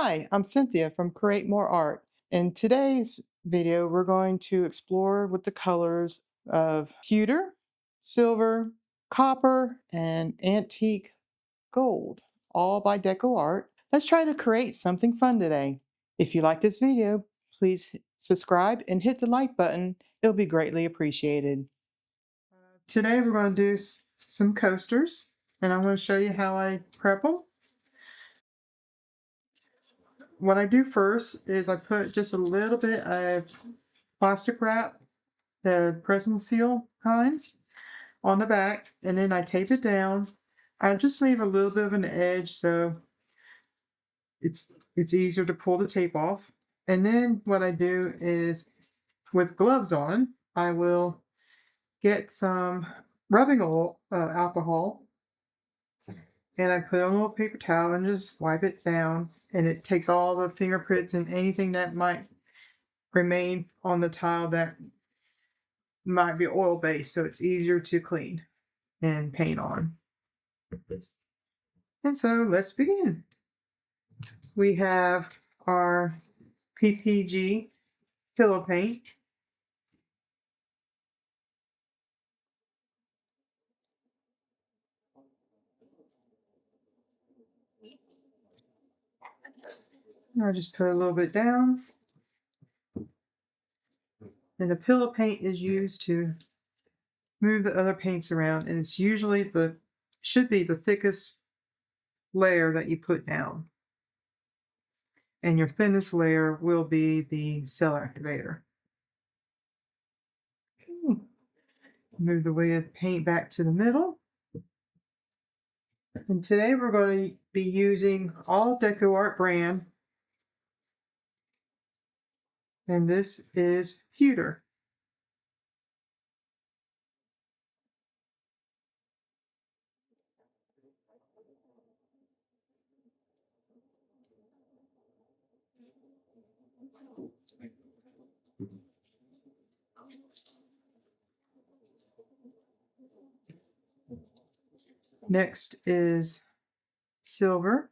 Hi, I'm Cynthia from Create More Art. In today's video, we're going to explore with the colors of pewter, silver, copper, and antique gold, all by Deco Art. Let's try to create something fun today. If you like this video, please subscribe and hit the like button. It'll be greatly appreciated. Today we're going to do some coasters, and I'm going to show you how I prep them. What I do first is I put just a little bit of plastic wrap, the present seal kind, on the back, and then I tape it down. I just leave a little bit of an edge so it's easier to pull the tape off. And then what I do is, with gloves on, I will get some rubbing oil, alcohol, and I put on a little paper towel and just wipe it down, and it takes all the fingerprints and anything that might remain on the tile that might be oil based, so it's easier to clean and paint on. And so let's begin. We have our PPG pillow paint. I just put a little bit down. And the pillow paint is used to move the other paints around, and it's usually should be the thickest layer that you put down. And your thinnest layer will be the cell activator. Okay. Move the weight of paint back to the middle. And today we're going to be using all Deco Art brand. And this is pewter. Next is silver.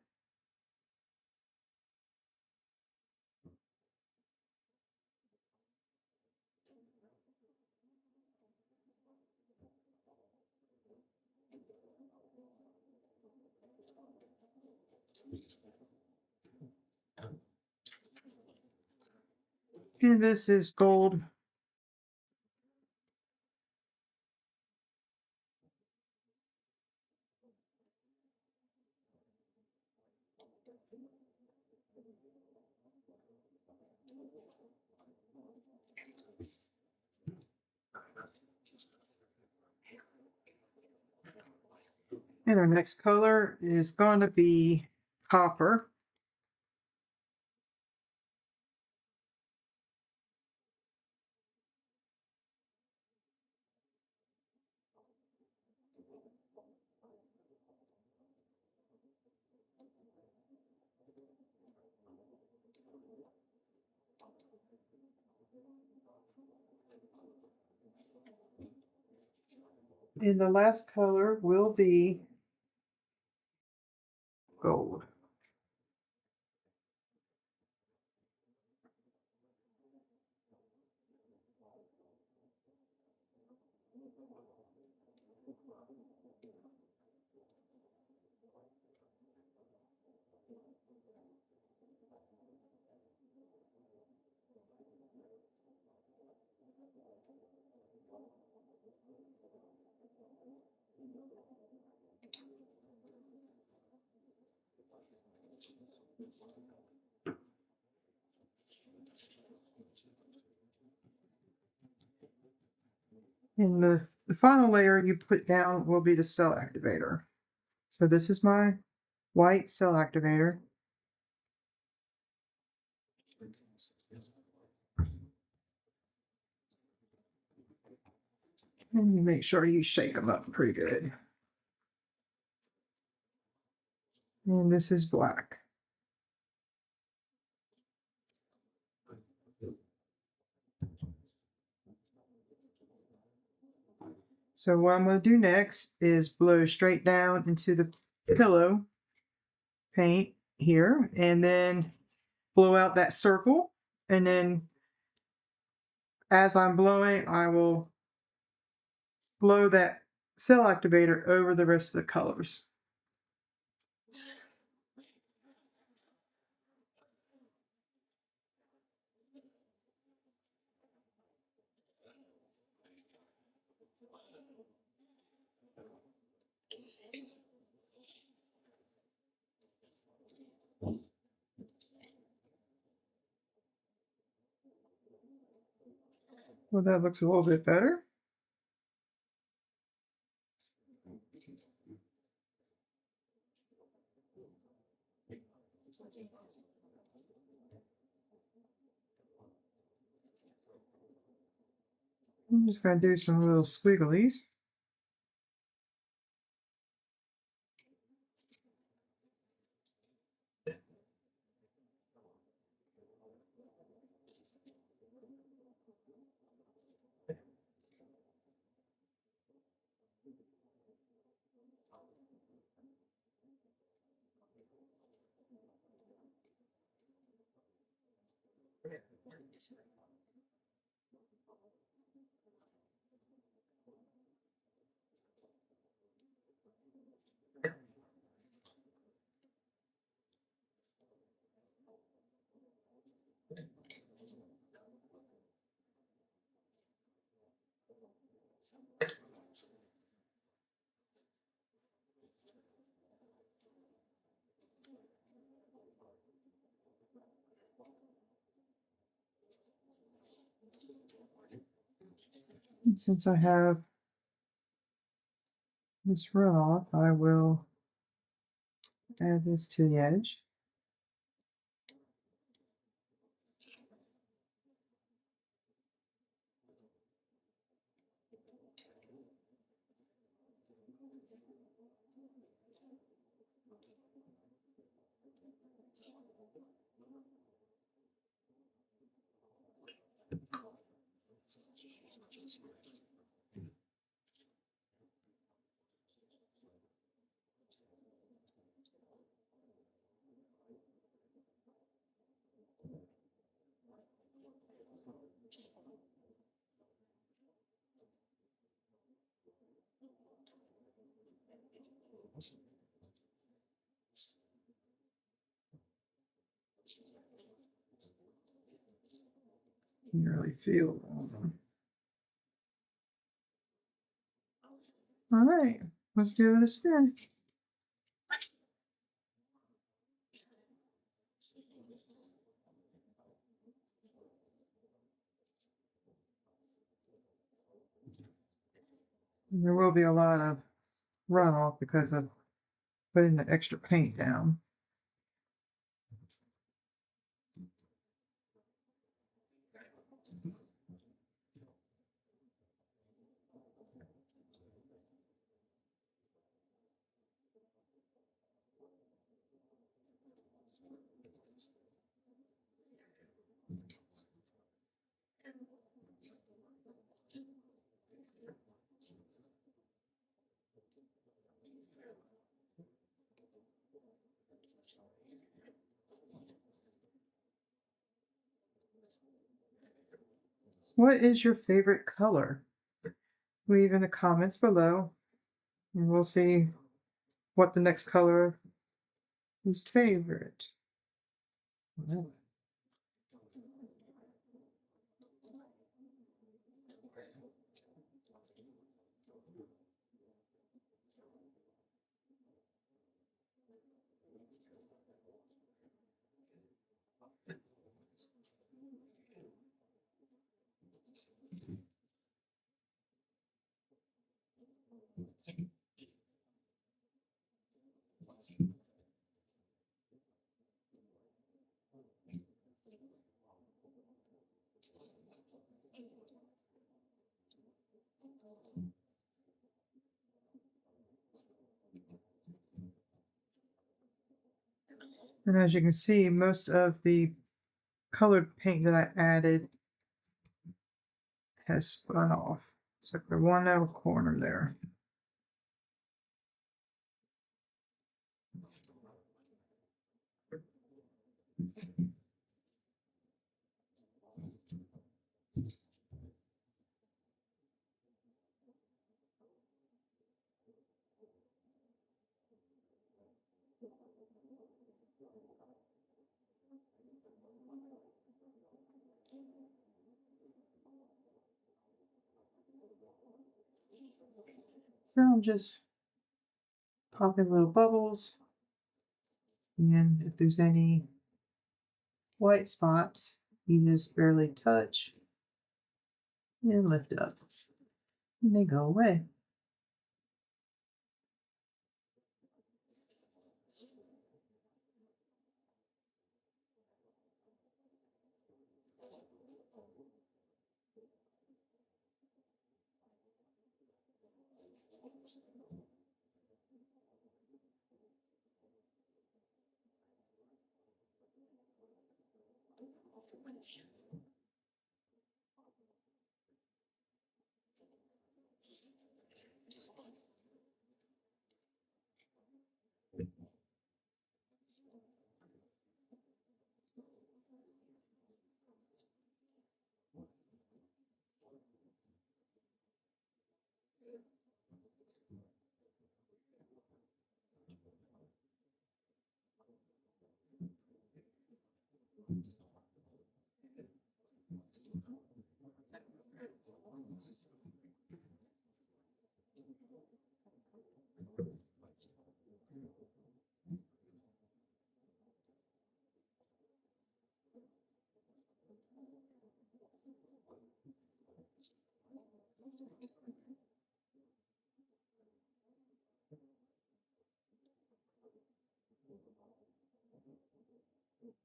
And this is gold. And our next color is going to be copper. And the last color will be gold. And the final layer you put down will be the cell activator. So this is my white cell activator. And you make sure you shake them up pretty good. And this is black. So what I'm going to do next is blow straight down into the pillow paint here, and then blow out that circle, and then as I'm blowing, I will blow that cell activator over the rest of the colors. Well, that looks a little bit better. I'm just going to do some little squigglies. And since I have this runoff, I will add this to the edge. You can really feel it. All right, let's give it a spin. And there will be a lot of runoff because of putting the extra paint down. What is your favorite color? Leave in the comments below, and we'll see what the next color is favorite. Well, and as you can see, most of the colored paint that I added has spun off, except for one little corner there. So I'm just popping little bubbles, and if there's any white spots, you just barely touch and lift up, and they go away.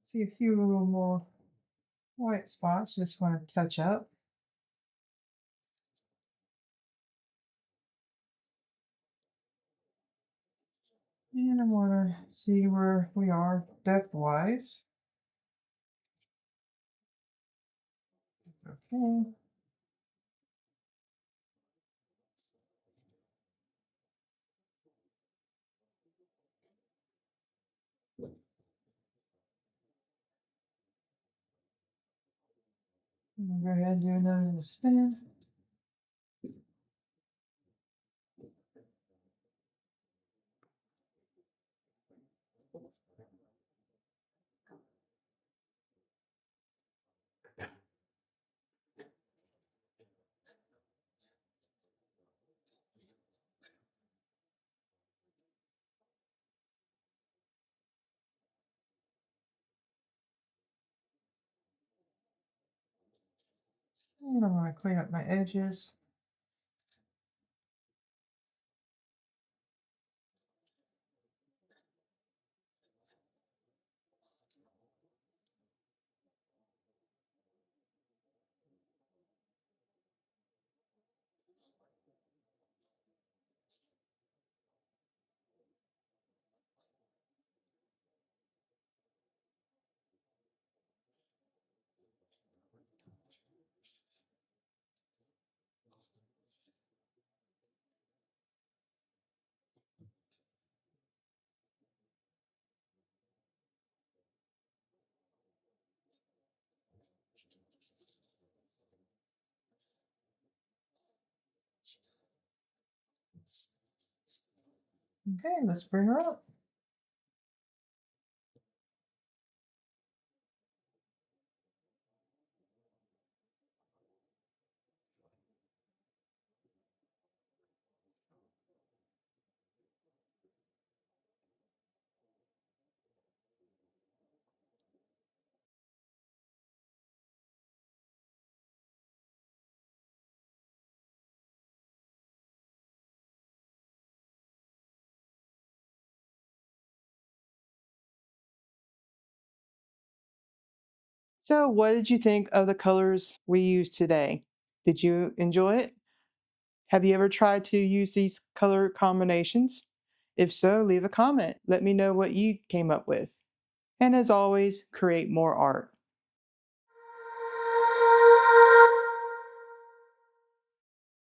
See a few little more white spots, just want to touch up. And I want to see where we are depth wise. Okay. We'll go ahead and do another spin. And I'm going to clean up my edges. Okay, let's bring her up. So, what did you think of the colors we used today? Did you enjoy it? Have you ever tried to use these color combinations? If so, leave a comment. Let me know what you came up with. And as always, create more art.